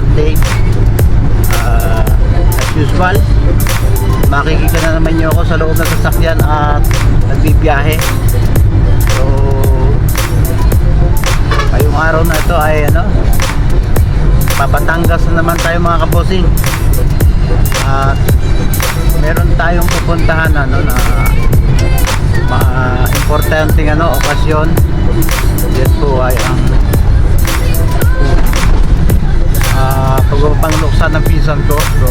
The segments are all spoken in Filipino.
update. As usual, makikita na naman nyo ako sa loob ng sasakyan at nagbibiyahe. So ngayong araw na ito ay Batangas na naman tayo mga kabosing. At meron tayong pupuntahan na importanteng okasyon. Yan po ay ang pagpapangluksan ng pinsan ko. So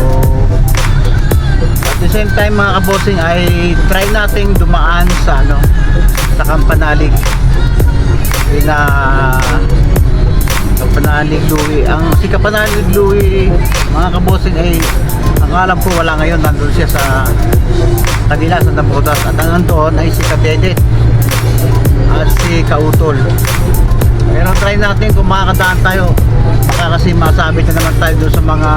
at the same time mga kabosing ay try nating dumaan sa sa Campanalig. Campanalig Louie. Si Campanalig Louie mga kabosing ay ang alam ko wala ngayon, nandun siya sa kanila sa Nabotas. At ang nandoon ay si Kadedet at si Kautol. Pero try natin kung makakadaan tayo, baka kasi masabit na naman tayo doon sa mga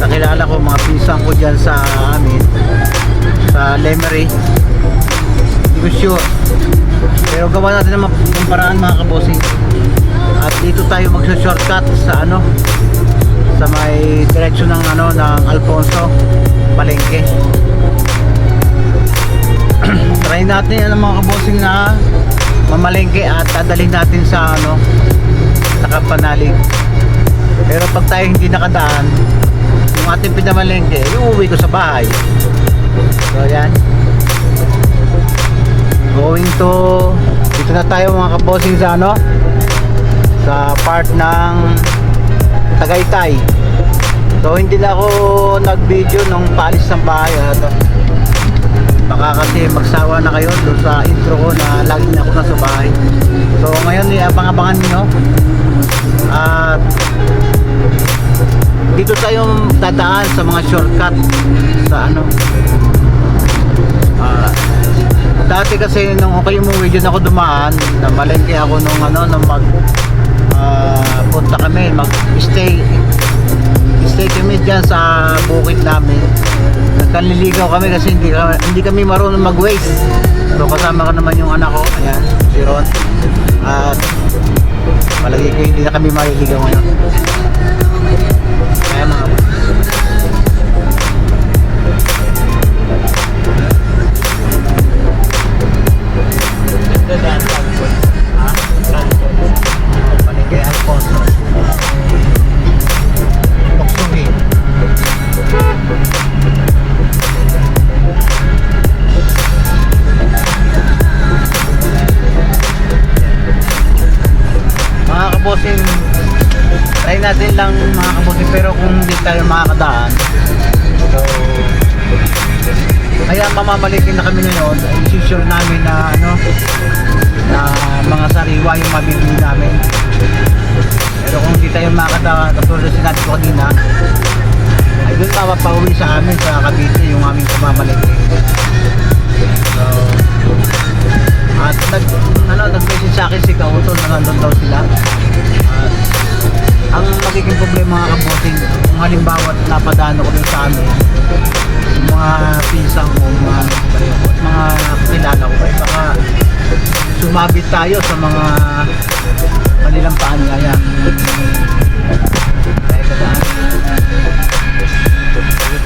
nakilala ko, mga pisang ko dyan sa amin sa Lemery. Hindi ko sure, pero gawa natin naman yung paraan mga kabosing. At dito tayo magsa-shortcut sa sa may direksyon ng ng Alfonso Palengke. Try natin mga kabosing na mamalengke at dadalhin natin sa sa Campanalig. Pero pag tayo hindi nakadaan, yung ating pinamalengke, iuwi ko sa bahay. So yan, going to dito na tayo mga kabosing sa sa part ng Tagaytay. So hindi na ako nag-video nung paalis ng bahay. Baka kasi magsawa na kayo doon sa intro ko na lagi na ako nasa bahay. So ngayon abang-abangan niyo. At dito tayo dadaan sa mga shortcut sa dati kasi nung okay yung video na ako dumaan, na malengke ako nung punta kami, stay kami dyan sa bukid namin. Nagkaliligaw kami kasi hindi kami marunong mag-waste. So kasama ka naman yung anak ko, ayan, si Ron. At palagi ko hindi na kami maliligaw ngayon. Kaya mga Palengke Alfonso Tuksuhin. Mga kabosing, try natin lang mga kabosing, pero kung hindi tayo makakadaan, so kaya mamamalikin na kami ngayon, ay isi-sure namin na na mga sariwa yung mabibili namin. Pero kung hindi tayo makakadaan, katulad na sinabi ko kanina, ay doon mapapauwi sa amin sa Cavite yung aming pamamalikin. So at nag-message sa akin si Kautol na nandun daw sila. At ang magiging problema mga kabosing, kung halimbawa napadaan ko dun sa amin, yung mga pisang ko, mga kilala ko, ay baka sumabit tayo sa mga kanilang paanyaya. Tayo dadaan.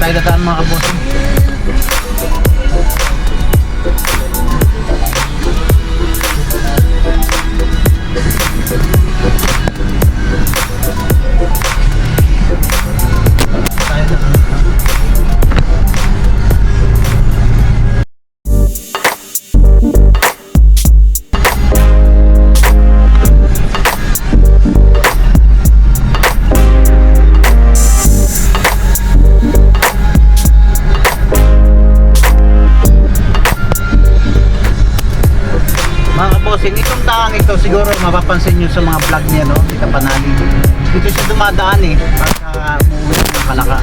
Tayo dadaan mga kabosing. Itong daang ito siguro mapapansin nyo sa mga vlog niya, si Campanalig. Dito siya dumadaan pagka umuwi ng Kalaka.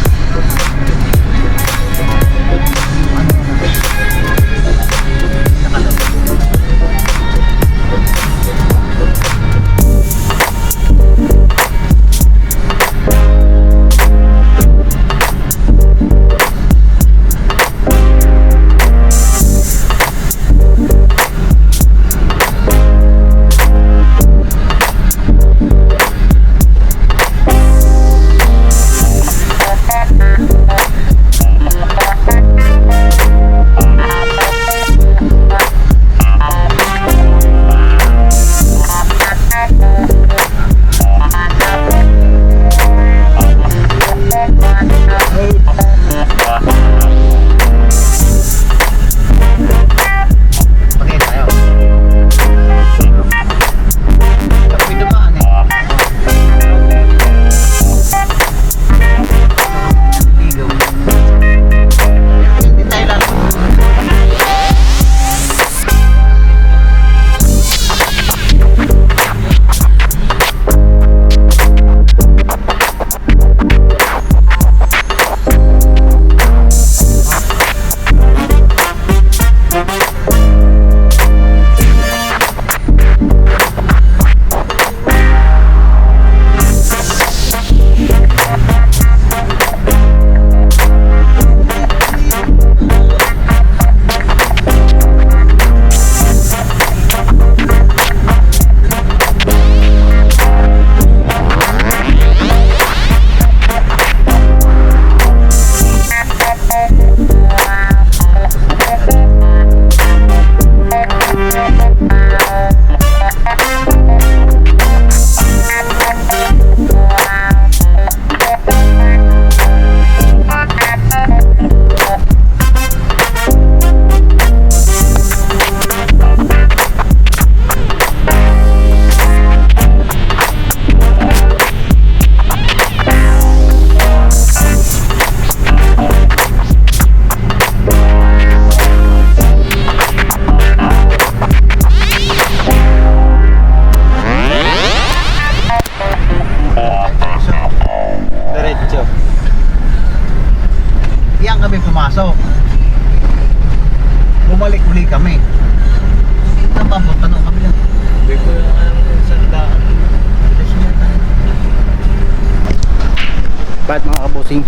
Alright mga kabusing,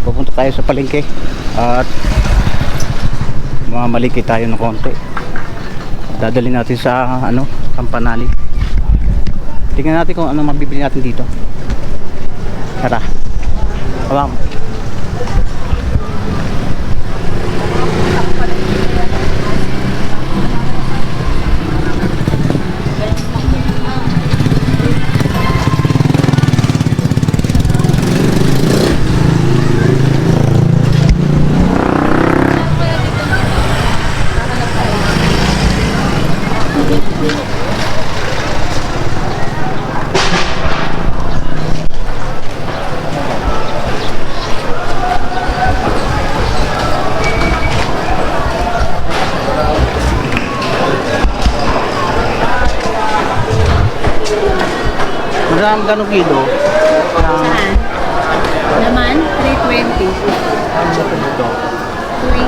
pupunta tayo sa palengke at mamaliki tayo ng konti. Dadali natin sa Kampanali. Tingnan natin kung ano mabibili natin dito. Tara. Tama. Magkano kilo? Saan? Naman, 320. Ano ba ito? 280.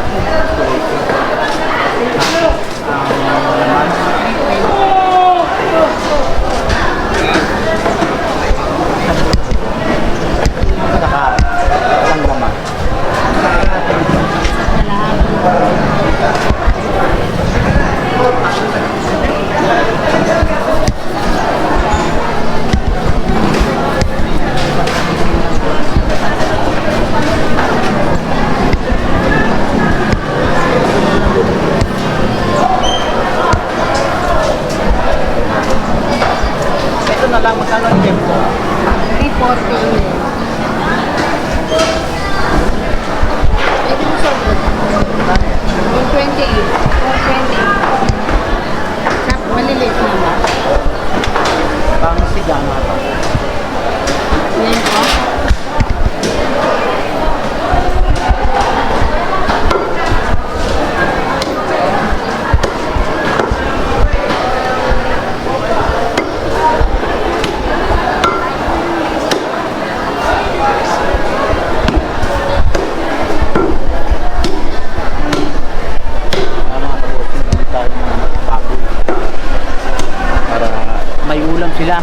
Saka, ang laman. Ito na lang, magkano ang tempo? 340. Ito mo sobrang. 128. 420. Sap, maliliit naman. Pang sigang nga ito. Yan po. Mga kabusing, hindi tayo ng baboy. Para may ulam sila.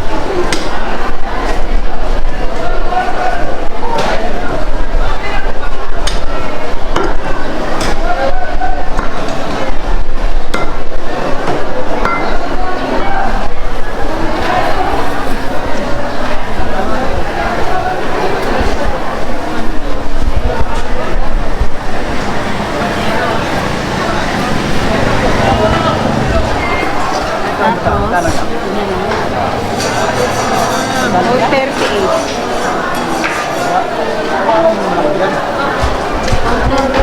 Tapos, Magkano yan? 438.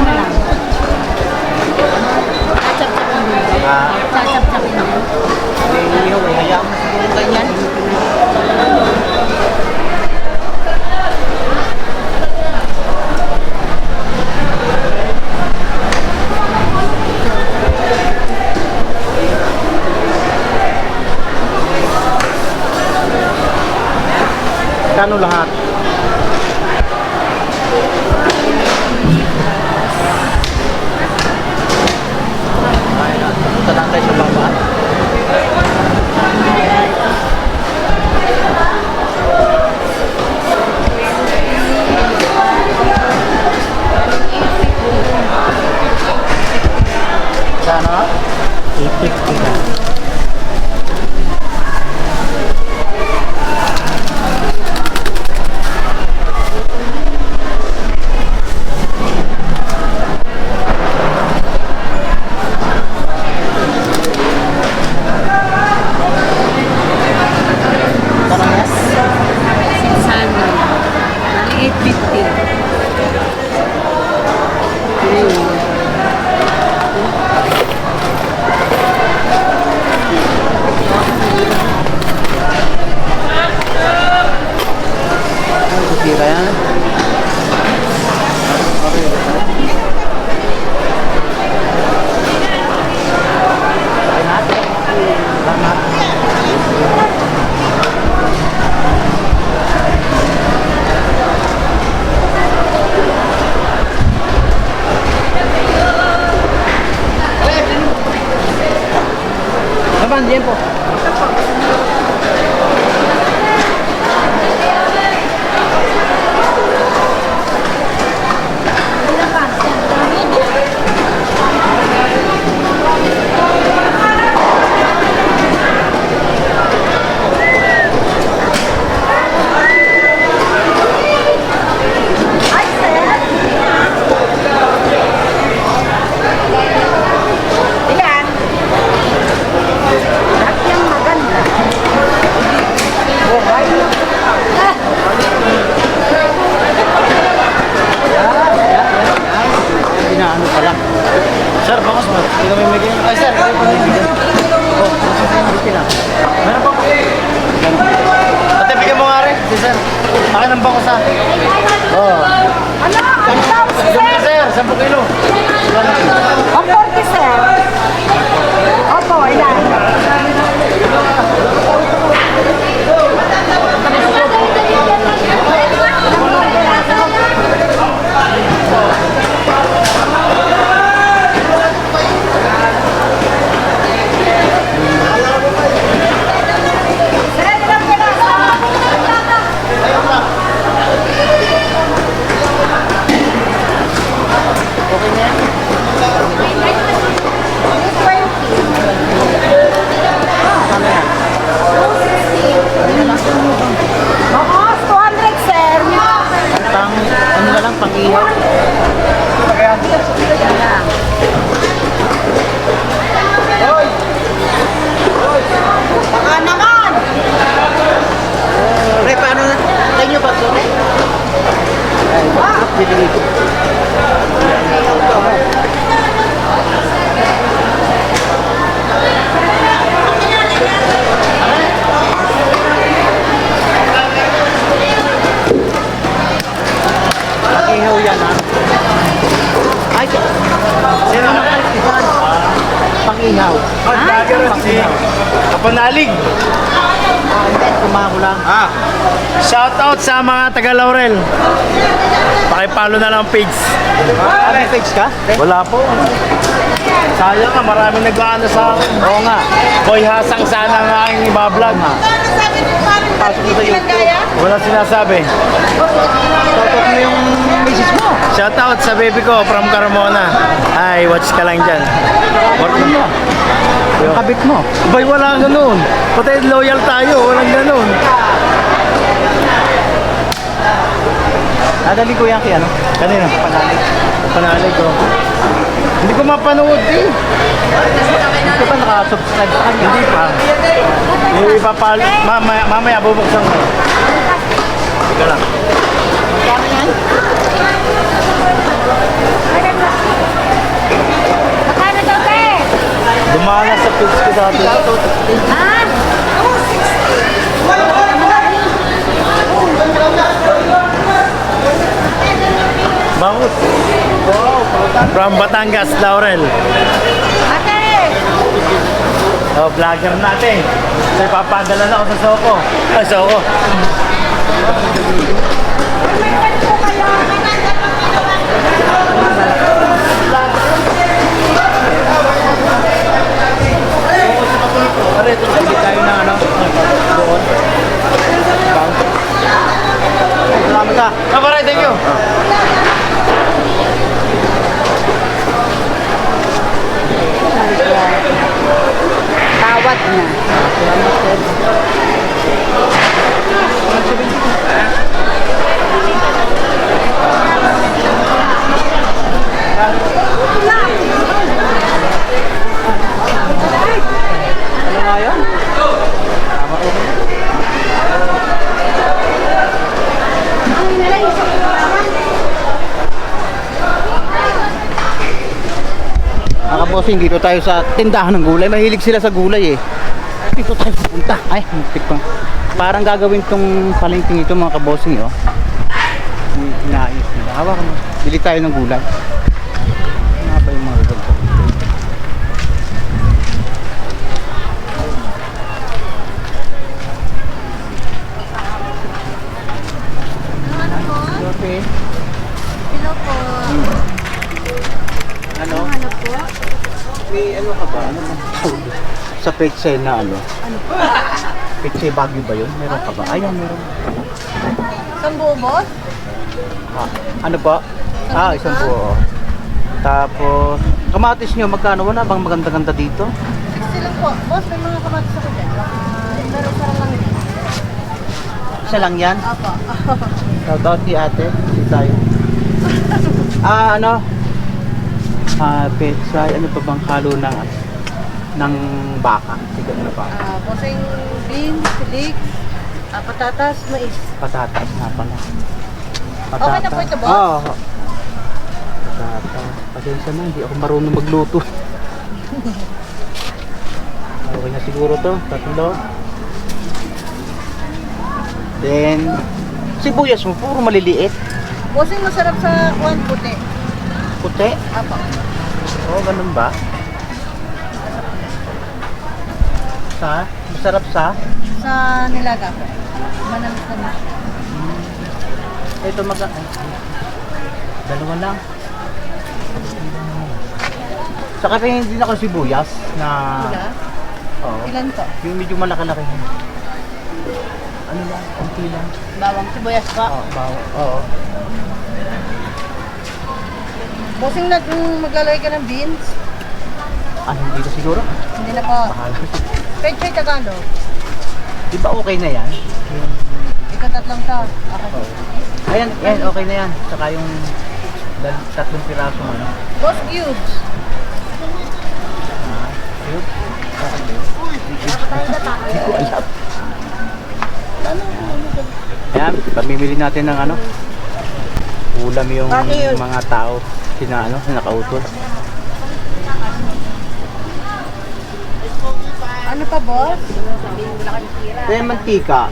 Na lang. Chachap-chapin mo. Chachap-chapin mo. Hayaan mo siguro ganyan. Kano lahat? Punta lang tayo sa baba. Kano? 850 na. Kira yan. Kapan tiempo? ko sa... Oo. Sir, 10 kilo. Opo, sir. Opo, ilan? Oo, 200, sir. Ano na lang, pang-ihaw. Baka naman. Pre, paano na? Tayo nyo ba ito? Ay, bibili ko. Pag-ihaw yan, ha? Ay, sino na kayo? Pang-ihaw. Pang-ihaw. Kapanalig. Hindi, kumako lang. Shout out sa mga taga Laurel. Pakipalo na lang page. May page ka? Wala po. Sayang nga, maraming nag-aano sa akin. Oo nga. Boy Hasang sana nga aking ibablog. Pasok mo sa YouTube. Wala sinasabi. Shoutout mo yung misis mo. Shout out sa baby ko from Carmona. Ay, watch ka lang dyan. Work Ano mo? Yung kabit mo. Bay, wala ganun. Patay loyal tayo, walang ganun. Nadali ko yan kay ano? Kanina? Panalig. Panalig ko. Hindi ko mapanood eh. Hindi ka ba nakasubscribe sa kanya? Hindi pa. Yung ipapalo. Mamaya bubuksan ko. Ika lang. Kaya yan? Magkano daw, te? Dumana sa page ko dati. Ah? Bangus. From Batangas, Laurel. Ate! Oh, vlogger natin. So, ipapadala na ako sa Soko. Ay, Soko. Hindi tayo ng ano? Doon. Salamat ka. Kaparay, thank you. Tawad na. Ano nga yun? Tama ko. Mga bossing, dito tayo sa tindahan ng gulay. Mahilig sila sa gulay eh. Dito tayo pupunta. Ay, muntik pa. Parang gagawin tong palengking ito mga kabossing oh. Inaayos nila. Hawakan mo. Bili tayo ng gulay. Ano ba yung mga gagawin? Okay. Hello po. Ano? Ano po? May ano ka ba? Ano ba? Sa Petsay na ano? Ano po? Petsay Baguio ba yun? Meron ka ba? Ayan, meron. Isang buo, boss? Ah, ano ba? Ah, isang buo. Tapos, kamatis nyo, magkano? Wala bang maganda-ganda dito? 60 lang po. Boss, may mga kamatis ako dyan. Pero parang lang din. Isa lang yan? Opo. Shoutout si ate. Si tayo. Ah, ano? Ah, Petsay. Ano pa bang halo ng baka? Sige, ano ba? Bossing beans, silik, patatas, mais. Patatas nga pala. Okay na po ito, boss? Oo. Patatas. Pasensya na, hindi ako marunong magluto. Okay na siguro to, tatlo. Then, Sibuyas mo, puro maliliit. Bossing masarap sa kuwan puti. Puti. Apo. Oo, ganun ba? Masarap sa? Sa nilaga po. Manamis na. Ito dalawa lang. Saka rin din ako sibuyas na... Pula. Oo. Ilan to? Yung medyo malaki-laki. Ano lang? Kunti lang. Bawang sibuyas pa. Oo, oo. Bossing maglalagay ka ng beans. Ah, hindi na siguro. Hindi na po. Bahala. Pechay Tagalog. Di ba okay na yan? Ikaw tatlong to. Okay. Ayan, okay na yan. Saka yung 3 piraso ano. Boss cubes. Yun. Okay na yun. Hindi ko alam. Ayan, pamimili natin ng ano. Ulam yung mga tao. Sina nakautol. Ano pa, boss? Ito yung mantika.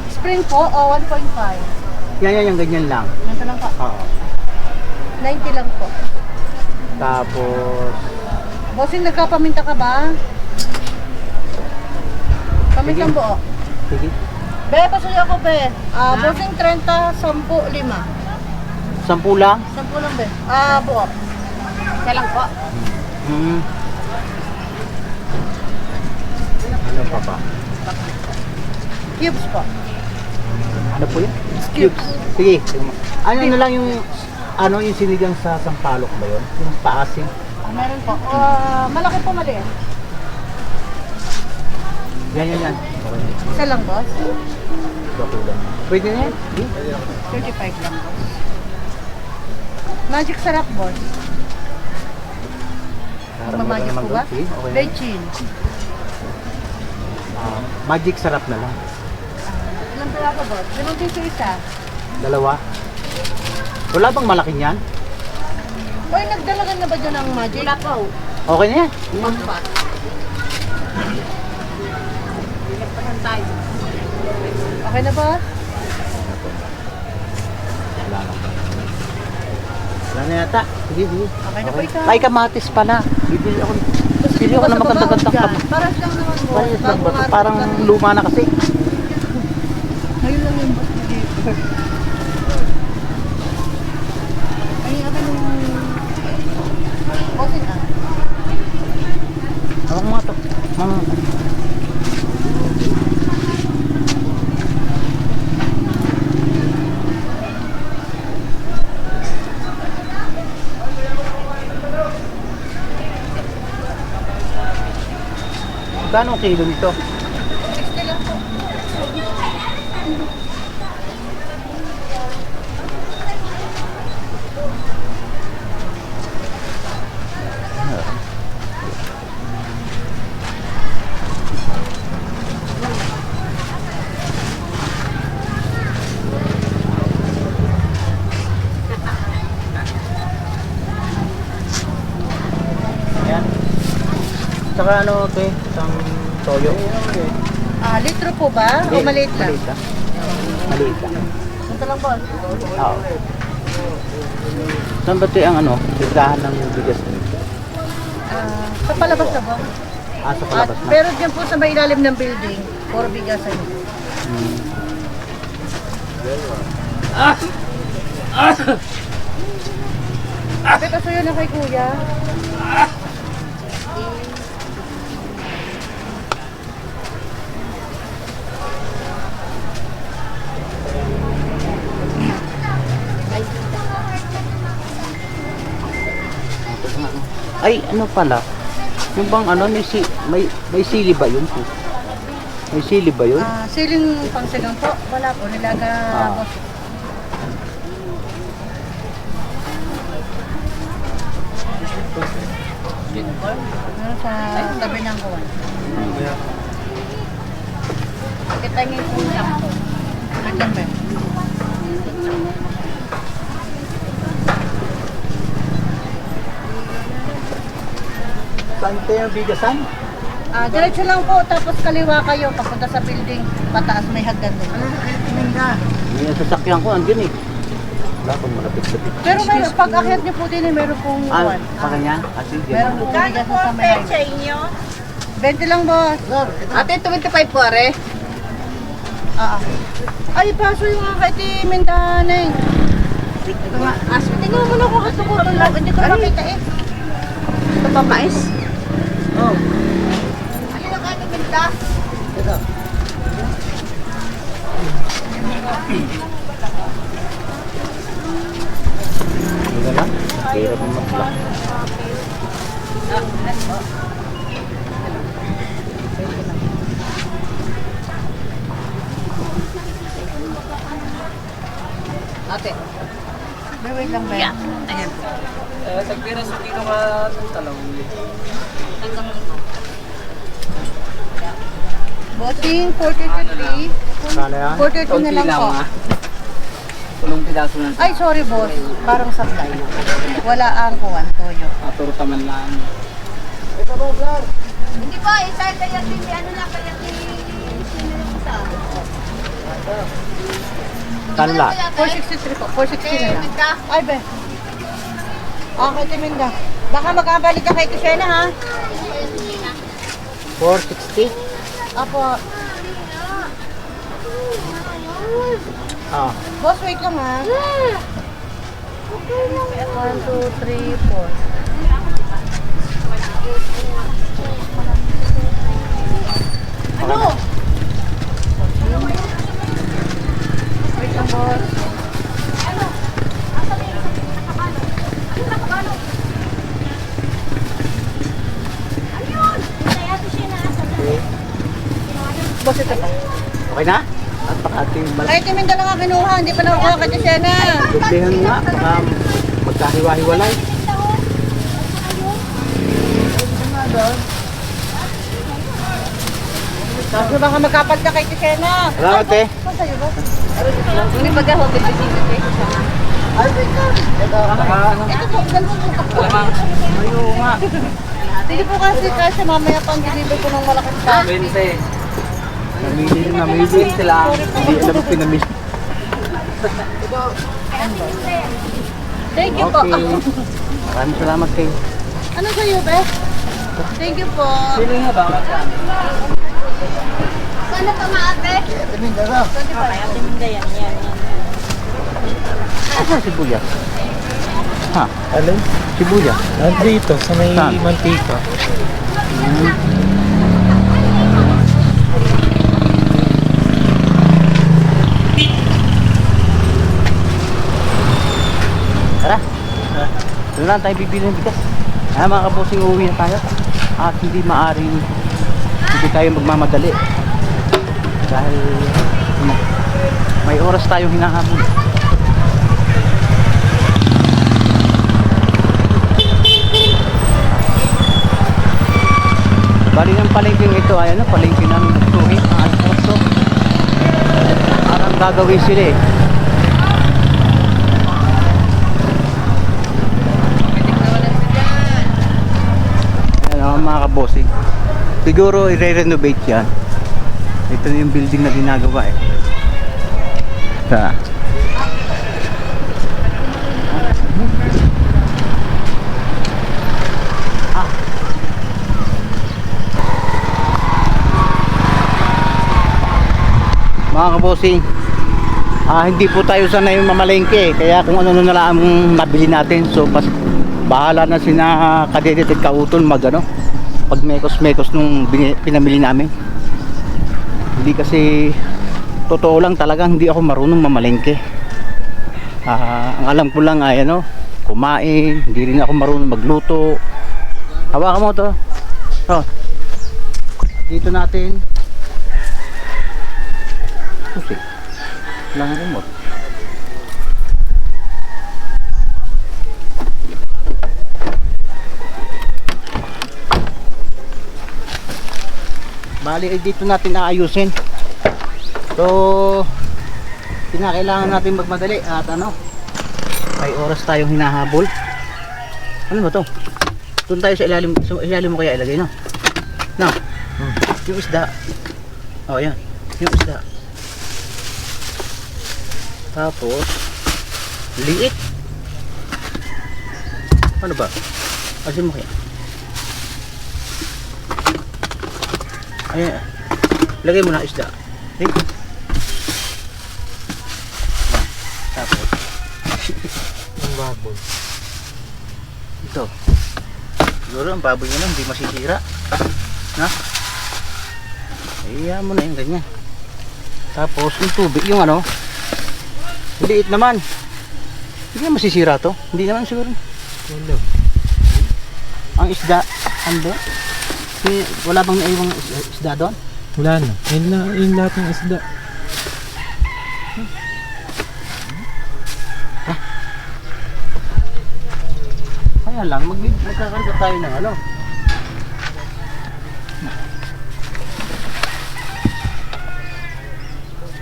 Spring po o 1.5? Yan, ganyan lang. Ganito lang po. Oo. 90 lang po. Tapos, Bossing, nagkapaminta ka ba? Pamintang Sige. buo. sige. Be, pasuyo ako, be. Bossing 30, 10, 5. 10 lang. 10 lang, be. Buo. Isa lang po. Hmm. Ano pa ba? Cubes po. Ano po yun? Cubes. Sige. Ano na lang yung yung sinigang sa sampalok ba yun? Yung paasim. Meron po. Malaki po, maliit. Yan. Okay. Isa lang, boss. Bakulang. Pwede na yan? Hindi. 35 lang, boss. Magic sarap, boss. Mamagic po ba? Sige, okay. Bechin. Magic sarap na lang. Ilan pala po, boss? 5 piso isa. 2. Wala bang malaki niyan? Oy, nagdalagan na ba dyan ang magic? Wala po. Okay na yan. Okay na, boss? Wala na yata. Sige. Okay na po ikaw. Ay, kamatis pala. Bibili ako. Bibili ako ng magandang kamatis. Paras lang naman, boss. Parang lang ba? Bagong Parang araw. luma na kasi. Ngayon lang yung boss dito. Ay, ako nung... Bossing Hawak mo nga to. Gano'ng kilo nito? 60 lang po. Ayan. Saka isang toyo. Litro po ba? O maliit lang? Maliit lang. Ito lang, boss. Oo. Saan ba ito ang tindahan ng bigas nito? Sa palabas na, boss. Sa palabas na. Pero dyan po sa may ilalim ng building, puro bigasan. Hmm. Ito suyo na kay kuya. Ay, ano pala? Yung bang may sili ba yun? May sili ba yun? Siling pangsagang po. Wala po. Nilaga boss. Ano sa tabi ng kuwan. Kita niyo yung sampo. Naglang ba? Saan ito yung bigasan? Diretso lang po, tapos kaliwa kayo, papunta sa building, pataas may hagdan doon. Yung sasakyan ko, andyan eh. Wala akong malapit-lapit. Pero may, pag akyat niyo po din eh, meron pong uwan. Sa kanya? Kasi Meron po bigas sa may hagdan. inyo? 20 lang, boss. Ate, 25 po, are. Ay, paso yung mga kay Mindanay. Ito nga, tingnan mo na kung gusto ko ito lang. Hindi ko makita eh. Ito pa mais? Oh. Ano na kayo minta? Ito. Ito lang. Kaya mo mag-block. Ate. Wait lang ba yan? Ayan. Tagpira sa dito ka talaw. Bossing, 433. Kala yan? 432 na lang po. Tulong pidaso ng Ay, sorry boss. Parang sablay. Wala ang kuwan, toyo. aturo taman lang. Hindi po, isa kaya ano lang, kaya sinilisa. Tanlat. 463 po. 460 na lang. Minta? Ay, be. Okay, Timinda. Baka magkabalik ka kay Kusena, ha? 460? Apo. Ah. Boss, wait lang, ha? 1, 2, 3, 4. Ano? Wait lang, boss. Boss, ito pa. Okay na? At baka ating Kahit Timinda lang ang kinuha, hindi pa nakuha kay Kusena. malagdublihan nga. Baka magkahiwa-hiwalay. Tapos baka magkapal ka kay Kusena. Salamat eh. Saan sa'yo, boss? Hindi baga ho, 25 pesos sana. Baka ano? Ito po, dalawang po. Ayaw nga. Hindi po kasi mamaya pang deliver ko ng malaking sa. Bense. Namili sila. Hindi alam pinamili. Thank you po. Okay. Maraming salamat kayo. Ano sa'yo, Beth? Thank you po. Sino nga ba? Sana pa maate? Asa sibuyas? Ha? Alin? Sibuyas? Nandito, sa may Saan? mantika. Tara. Doon lang tayo bibili ng bigas. Mga kabosing, uuwi na tayo. At hindi maaring hindi tayo magmamadali. Dahil may oras tayong hinahabol. Bali ng palengking ito ay ano, palengke ng Tuhi, ang Alfonso. Parang gagawin sila eh. Ano mga kabosing, siguro i-renovate yan. Ito na yung building na ginagawa eh. Sa mga kabosing, hindi po tayo sanay yung mamalengke, kaya kung ano na lang ang nabili natin. So bahala na sina Kadedet at Kautol mag ano, pag mekos nung pinamili namin. Hindi kasi, totoo lang talagang hindi ako marunong mamalengke. Ang alam ko lang ay ano, kumain, hindi rin ako marunong magluto. Hawakan mo to. Oh. Dito natin. Susi. Lang remote. Bali ay dito natin aayusin. So kinakailangan natin magmadali at ano, may oras tayong hinahabol. Ano ba to? Doon tayo sa ilalim mo kaya ilagay, no? No. Yung isda. Oh, yan. Yung isda. Tapos, liit. Ano ba? Asin mo kaya? Ayan. Lagay mo na isda. Okay? Tapos, yung baboy. Ito. Siguro ang baboy mo lang, hindi masisira. Na? Iya mo na yung ganyan. Tapos, yung tubig, yung ano, liit naman. Hindi na masisira to. Hindi naman siguro. Wala. Ang isda, ando? Wala bang naiwang isda doon? Wala na. Yun lahat ng isda. Kaya lang, magkakarga tayo ng ano.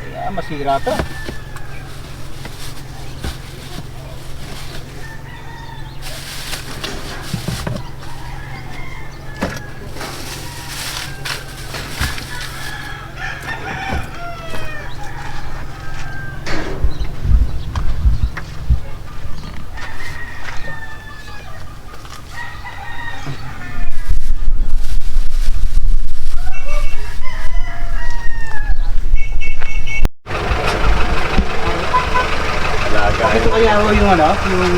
Kaya masira to. Ito kaya ho yung ano, yung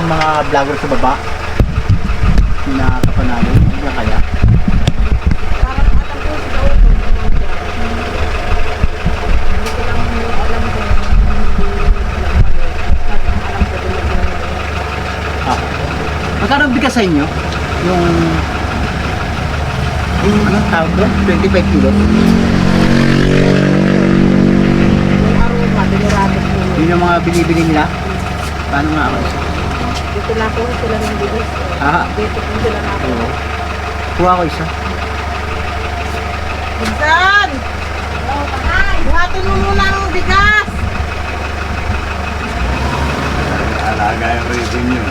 mga vlogger sa baba. Yung nakakapanalo. Hindi kaya. Ah. Magkano ang bigas sa inyo? Yung ano tawag doon? 25 kilos. Yun yung mga binibili nila. Paano nga ako? Dito na po sila ng bilis. Ah, Dito po sila na po. oo. Kuha ko isa. Minsan! Buhatin mo muna ng bigas! Alaga yung revenue.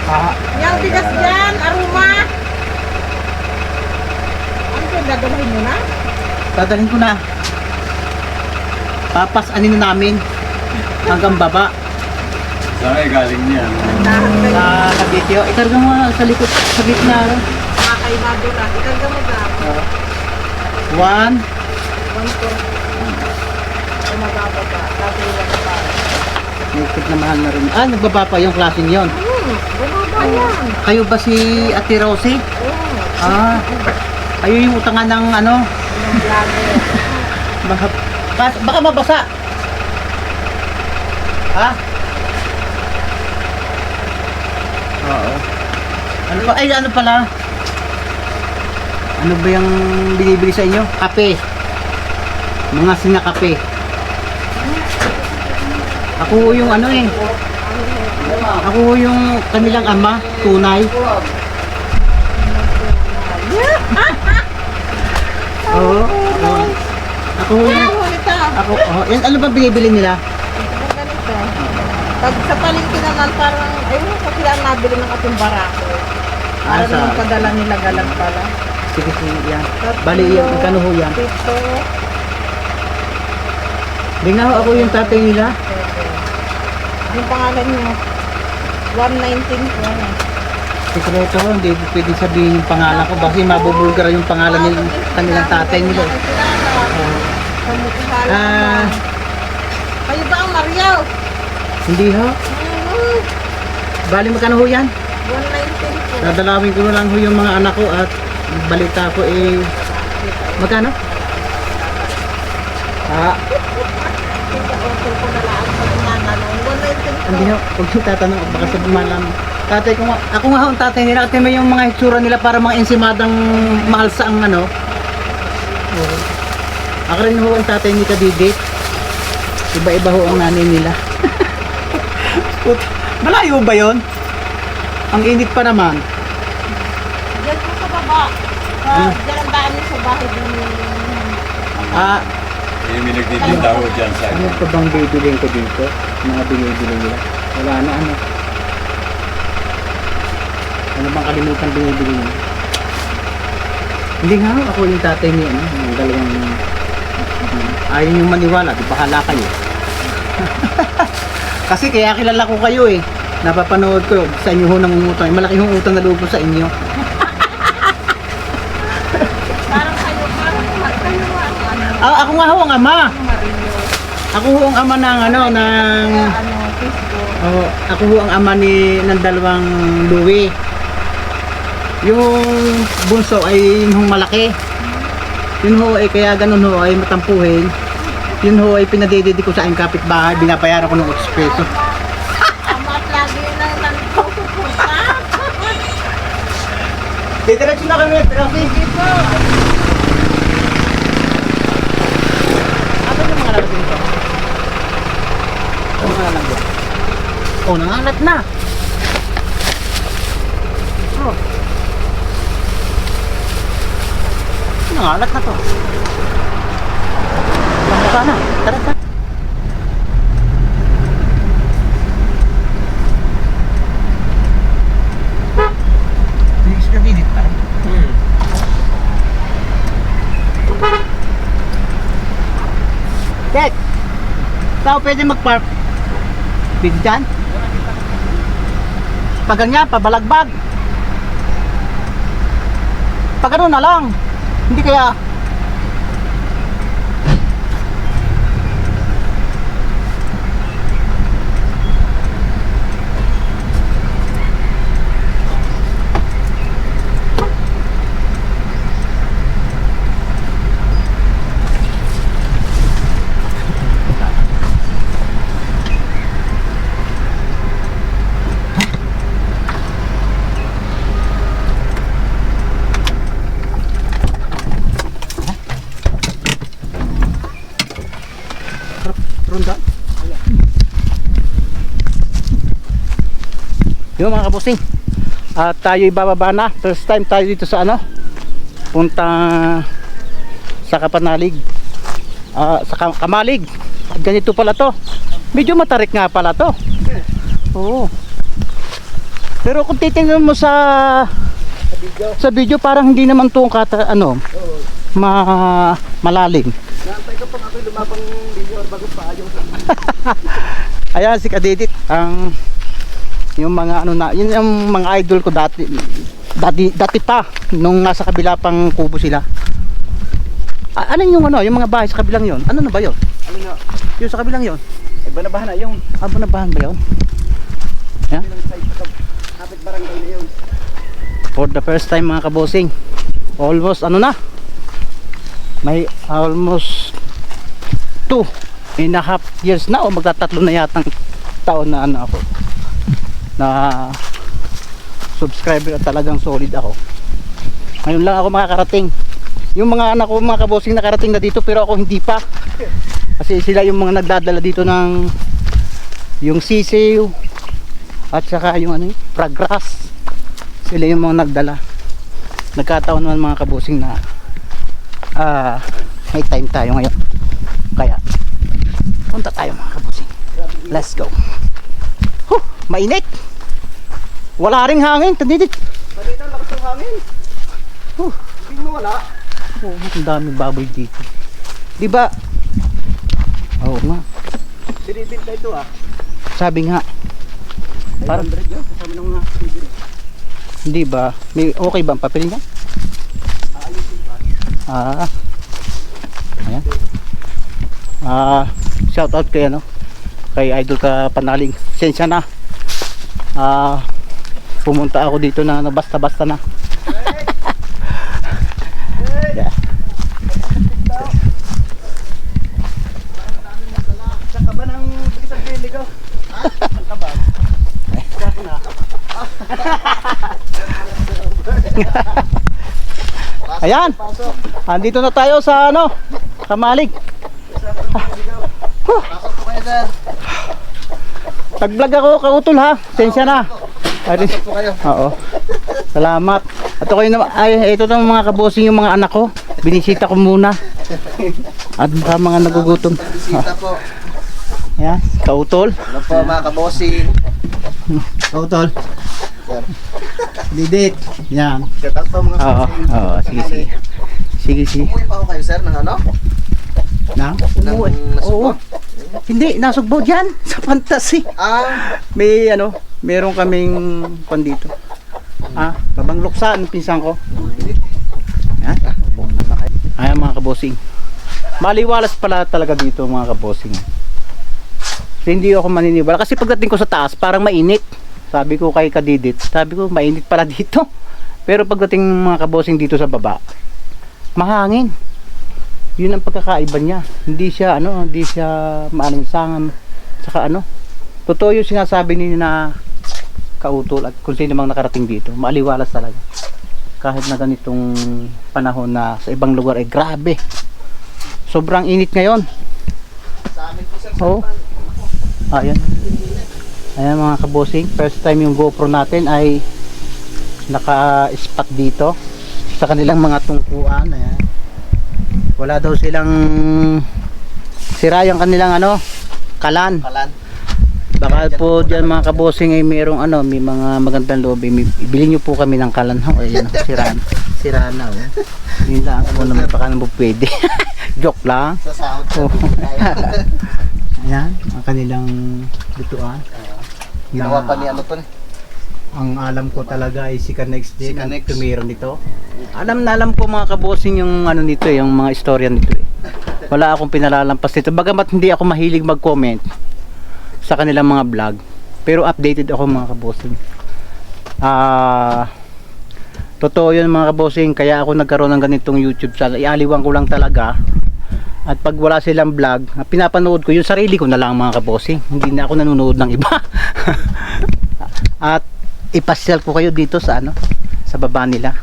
Ah, Yung bigas dyan, aroma! Ano ko, dadalhin mo na? dadalhin ko na. Papasanin na namin hanggang baba. Saan ay galing niya? Sa Cavite. Ikarga mo sa likod, sa gitna. Mga kaimado na. Ikarga mo na. 1, 1 po. Umababa pa. Tapos yung pa. Nagpit na mahal na rin. Ah, nagbaba pa yung klaseng yon. Bumaba yan. Kayo ba si Ate Rosie? Oo. Ah, kayo yung utangan ng ano? Yung vlogger. Baka mabasa. Ha? Oo. Ano ba? Ay, ano pala? Ano ba yung binibili sa inyo? Kape. Mga sinakape. Ako yung ano eh. Ako yung kanilang ama, tunay. Oo. Oo. Ako yung... Ako, oh, yan, ano ba binibili nila? Ganito. Pag sa palengke naman parang, ayun ko sila ang nabili ng ating barako. Para sa- naman padala nila galang pala. Sige, sige, yan. Bali, yung magkano ho yan? Pito. Di nga ho, ako yung tatay nila. Yung pangalan nyo. 119 po. Sekreto ho, hindi ko pwede sabihin yung pangalan ko. Kasi mabubulgar yung pangalan nila, kanilang tatay nila. Ah, Kayo ba ang Mariaw? hindi ho. Bali, magkano ho yan? 119 po. Dadalawin ko na lang ho yung mga anak ko at balita ko eh, magkano? Ah, hindi ho, huwag yung tatanong, baka sa malam. Tatay ko nga, ako nga ho ang tatay nila, at may yung mga hitsura nila para mga ensimadang mahal sa ang ano. Ako rin ho ang tatay ni Kadidit. Iba-iba ho ang nanay nila. Malayo ba yon? Ang init pa naman. Diyan po sa baba. Diyan ang daan niyo sa bahay din. Ah, Eh, may nagtitinda ho dyan sa ano pa bang bibilin ko dito? Mga binibili nila. Wala na ano. Ano bang kalimutan binibili nila? Hindi nga, ako yung tatay ni ano, yung dalawang ayaw yung maniwala, di bahala kayo. Kasi kaya kilala ko kayo eh. Napapanood ko sa inyo ho nangungutang. Malaki hong utang na loob ko sa inyo. Parang kayo ano. Ako nga ho ang ama. Ako ho ang ama ng ano, ng... Facebook. Oh, ako ho ang ama ng dalawang Louie. Yung bunso ay yung malaki. Yun ho ay kaya ganun ho ay matampuhin. Yun ho ay pinadedede ko sa aking kapitbahay. Binabayaran ko ng 8 pesos. Amat lagi nang nagpupunta. Didiretso na kami, pero sige po. Ano yung mga lalaki nito? Ano mga lalaki? Oh, nangalat na. Oh. Nangalat na to. Mamukha na. Tara, tara. Bilis ka minit tayo. Tek! Tao pwede mag-park? Pwede dyan? Pag ganyan, pabalagbag. Pag ano na lang. Hindi kaya... Ronda. Yung mga kabusing, at tayo'y bababa na. First time tayo dito sa ano, punta sa Kapanalig, sa Kamalig. Ganito pala to. Medyo matarik nga pala to. Oo. Pero kung titingnan mo sa video, parang hindi naman to malalim. Naantay ka pa nga ako'y lumabang video or bago pa ayaw sa Ayan si Kadidit, ang yung mga ano na, yun yung mga idol ko dati pa nung nasa kabila pang kubo sila. Ano yung ano, yung mga bahay sa kabilang yon? Ano na ba yon? ano na, Yung sa kabilang yon? ay banabahan na yung Banabahan ba yon? Yeah? bilang side sa kapit barangay na yun. For the first time mga kabosing, almost ano na, may almost 2.5 years na o magtatatlo na yatang taon na ano ako na subscriber at talagang solid ako. Ngayon lang ako makakarating. Yung mga anak ko mga kabosing nakarating na dito pero ako hindi pa, kasi sila yung mga nagdadala dito ng yung sisiw at saka yung ano, progress. Sila yung mga nagdala. Nagkataon naman mga kabosing na may time tayo ngayon, kaya punta tayo mga kabusing. Let's go. Mainit, wala ring hangin. Tandidit, Balita lakas ng hangin. Hindi mawala. ang daming baboy dito, di ba? Oo nga, Sinibinta ito sabi nga parang 100 yun kasama ng mga bibili. hindi ba may okay ba ang papel niya? Ayusin pa. Ayan. Shout out kay ano, kay Idol Kapanalig. Sensya na. Pumunta ako dito na basta-basta na. Yeah. Saka ba ng bigisang bili ko? Saka ba? Saka na. Ayan. Andito na tayo sa ano, Kamalig. Pasok po kayo sir. Nag-vlog ako kautol ha. Sensya na. Pasok po kayo. Oo. Salamat. At ako naman, ay ito na mga kabosing yung mga anak ko. Binisita ko muna. At mga nagugutom. Bisita po. Ayan, kautol. Ano po mga kabosing. Kautol. Sir. Didit. Yan. Shout out po mga Oo, kabosing. oo, sige, sige. Sige, sige. Umuwi pa ako kayo sir ng ano? Na? Ng Oo. Nasugbo? Hindi, nasugbo dyan sa Fantasy. May ano, meron kaming pan dito. Babang Luksan, pinsan ko. Yan. Ayan mga kabosing. Maliwalas pala talaga dito mga kabosing. So, hindi ako maniniwala. Kasi pagdating ko sa taas, parang mainit. Sabi ko kay Kadidit, sabi ko mainit pala dito. Pero pagdating mga kabosing dito sa baba, mahangin. Yun ang pagkakaiba niya. Hindi siya maalinsangan. Saka totoo yung sinasabi niyo na kautol at kung sino mang nakarating dito, maaliwalas talaga. Kahit na ganitong panahon na sa ibang lugar ay grabe. Sobrang init ngayon. Sa amin po sir. Oo. Ayan. Ayan mga kabosing, first time yung GoPro natin ay naka-spot dito sa kanilang mga tungkuan. Ayan. Wala daw silang sira yung kanilang kalan. Baka po dyan mga kabosing ay mayroong may mga magandang loob. Ibili nyo po kami ng kalan. Ayan, sira na. Yun lang ako naman baka naman po pwede. Joke lang. Sa sound. Oh. Ayan, ang kanilang lutuan. Ginawa pa ni to eh. Ang alam ko talaga ay si Kanex din ang Kanex. tumira nito. Alam ko mga kabosing yung nito yung mga istorya nito eh. Wala akong pinalalampas nito. Bagamat hindi ako mahilig mag-comment sa kanilang mga vlog. Pero updated ako mga kabosing. Totoo yun mga kabosing. Kaya ako nagkaroon ng ganitong YouTube channel. Ialiwan ko lang talaga. At pag wala silang vlog, pinapanood ko yung sarili ko na lang mga kabosing. Hindi na ako nanonood ng iba. At ipasyal ko kayo dito sa sa baba nila.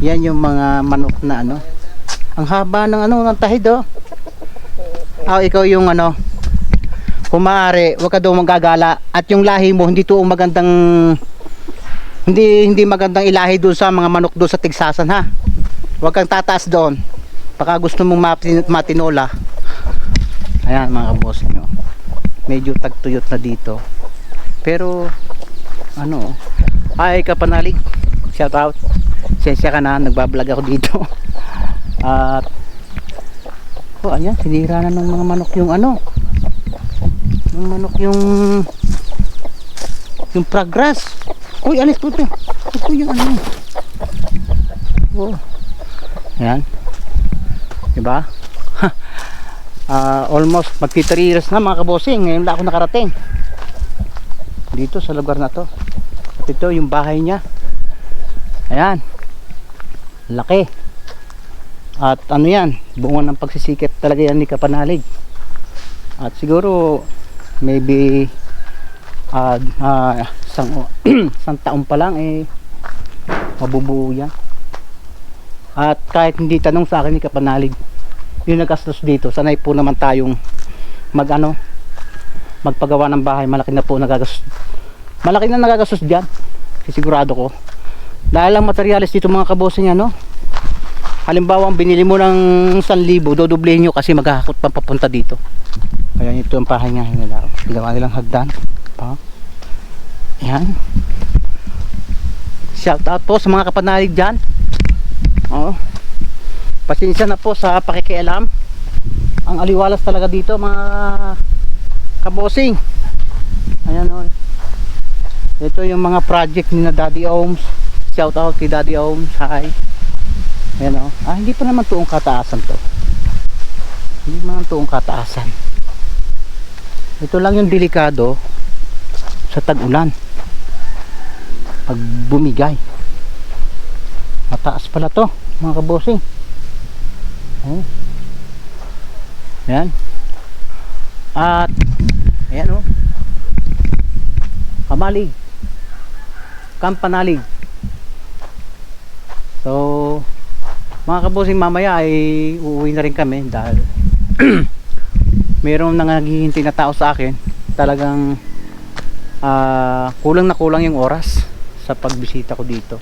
Yan yung mga manok na ang haba ng ng tahid ikaw yung kung maaari, wag ka daw manggagala at yung lahi mo hindi to magandang hindi magandang ilahi doon sa mga manok doon sa Tigsasan ha. Wag kang tataas doon. Baka gusto mong matinola. Ayan mga kabosing medyo tagtuyot na dito. Pero ay kapanalig, shout out. Sensya ka na, nagbablog ako dito. At ayan, sinira na ng mga manok yung yung manok yung progress. Uy, alis po ito. Ito yung ayan, diba? Almost magti 3 years na mga kabosing. Ngayon lang ako nakarating dito sa lugar na to. At ito yung bahay niya. Ayan, laki. At yan, bunga ng pagsisikip talaga yan ni Kapanalig. At siguro maybe isang taon pa lang mabubuo yan. At kahit hindi tanong sa akin ni Kapanalig yung nagastos dito, sanay po naman tayong magpagawa ng bahay. Malaki na nagagastos dyan, sigurado ko. Dahil ang materialis dito mga kabosing halimbawa binili mo ng 1,000, dodoblehin nyo kasi maghahakot pa papunta dito. Kaya ito ang bahay nga nila. Gawa nilang hagdan. Ayan. Shout out po sa mga Kapanalig dyan. Pasensya na po sa pakikialam. Ang aliwalas talaga dito mga kabosing. Ayan ito yung mga project ni na Daddy Ohms. Shout out kay Daddy Ohms. Hi. Ayan hindi pa naman tuong kataasan to. Hindi naman tuong kataasan. Ito lang yung delikado sa tag-ulan. Pag bumigay. Mataas pala to mga kabosing. Ayan. At ayan Kamalig, Kampanalig. So mga kabosing, mamaya ay uuwi na rin kami dahil mayroong naghihintay na tao sa akin. Talagang kulang na kulang yung oras sa pagbisita ko dito.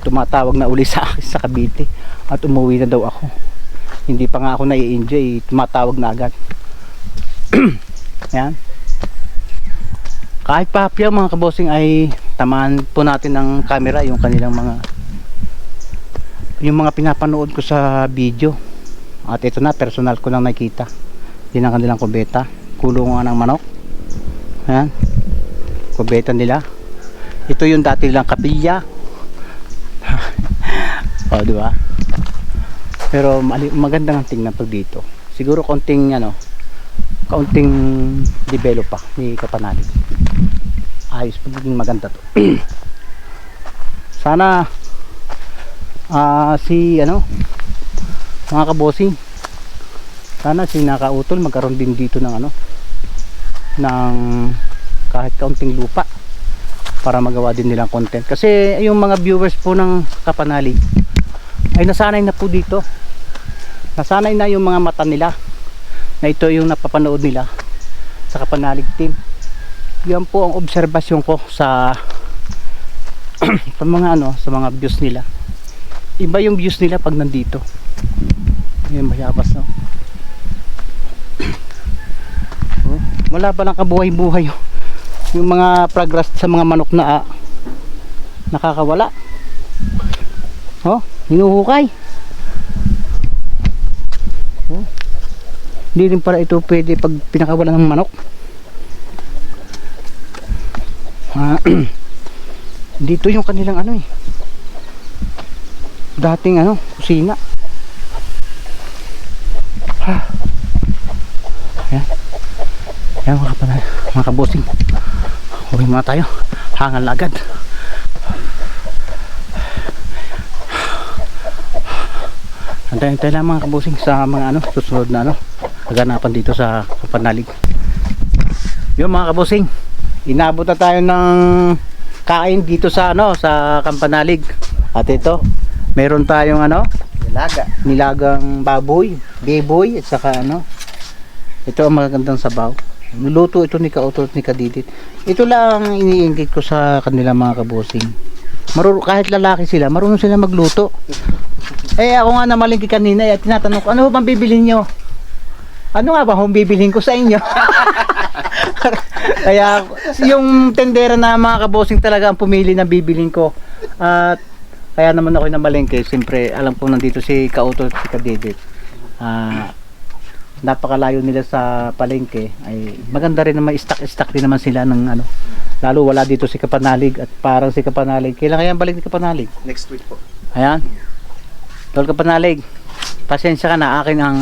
Tumatawag na uli sa akin sa Cavite at umuwi na daw ako. Hindi pa nga ako nai-enjoy, tumatawag na agad. Ayan. Kahit papya mga kabosing ay tamaan po natin ng camera yung kanilang mga yung mga pinapanood ko sa video. At ito na, personal ko lang nakita. Yan ang kanilang kubeta. Kulungan ng manok. Ayan. Kubeta nila. Ito yung dati lang kapilya. O, di ba? Pero magandang tingnan to dito. Siguro konting kaunting develop pa ni Kapanalig. Ayos, magiging maganda to. Sana mga kabosing, sana si Nakautol magkaroon din dito ng ng kahit kaunting lupa para magawa din nilang content, kasi yung mga viewers po ng Kapanalig ay nasanay na po dito, nasanay na yung mga mata nila na ito yung napapanood nila sa Kapanalig team. Yan po ang obserbasyon ko sa sa mga views nila. Iba yung views nila pag nandito. Yan, mayabas, no? Oh, wala pa lang kabuhay-buhay yung mga progress sa mga manok na nakakawala. Oh, hinuhukay. Oh, hindi rin para ito pwede pag pinakawala ng manok. Dito yung kanilang dating kusina. Ayan mga kabosing, uwi muna tayo, hangal na agad. Antayin lang mga kabosing sa mga susunod na kaganapan dito sa Kapanalig. Yung mga kabosing, inabot na tayo ng kain dito sa sa Kapanalig. At ito, meron tayong nilagang baboy, beboy, at saka ito ang magagandang sabaw. Niluto ito ni Kautot ni Kadidit. Ito lang iniinggit ko sa kanila mga kabosing. Kahit lalaki sila, marunong sila magluto. Ako nga namalingki kanina, tinatanong ko, ano bang bibilhin nyo? Ano nga ba kung bibilhin ko sa inyo? Kaya yung tendera na mga kabosing talaga ang pumili na bibilhin ko. At kaya naman ako namalingki. Siyempre alam ko nandito si Kautot at si Kadidit. Napakalayo nila sa palengke, ay maganda rin naman, stock din naman sila ng lalo wala dito si Kapanalig, at parang si Kapanalig kailan kaya balik ni Kapanalig? Next week po. Ayan, Tol Kapanalig, pasensya ka na, akin ang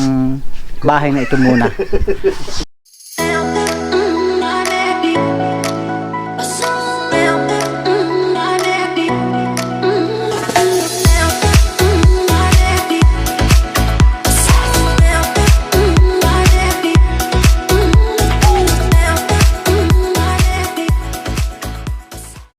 bahay na ito muna.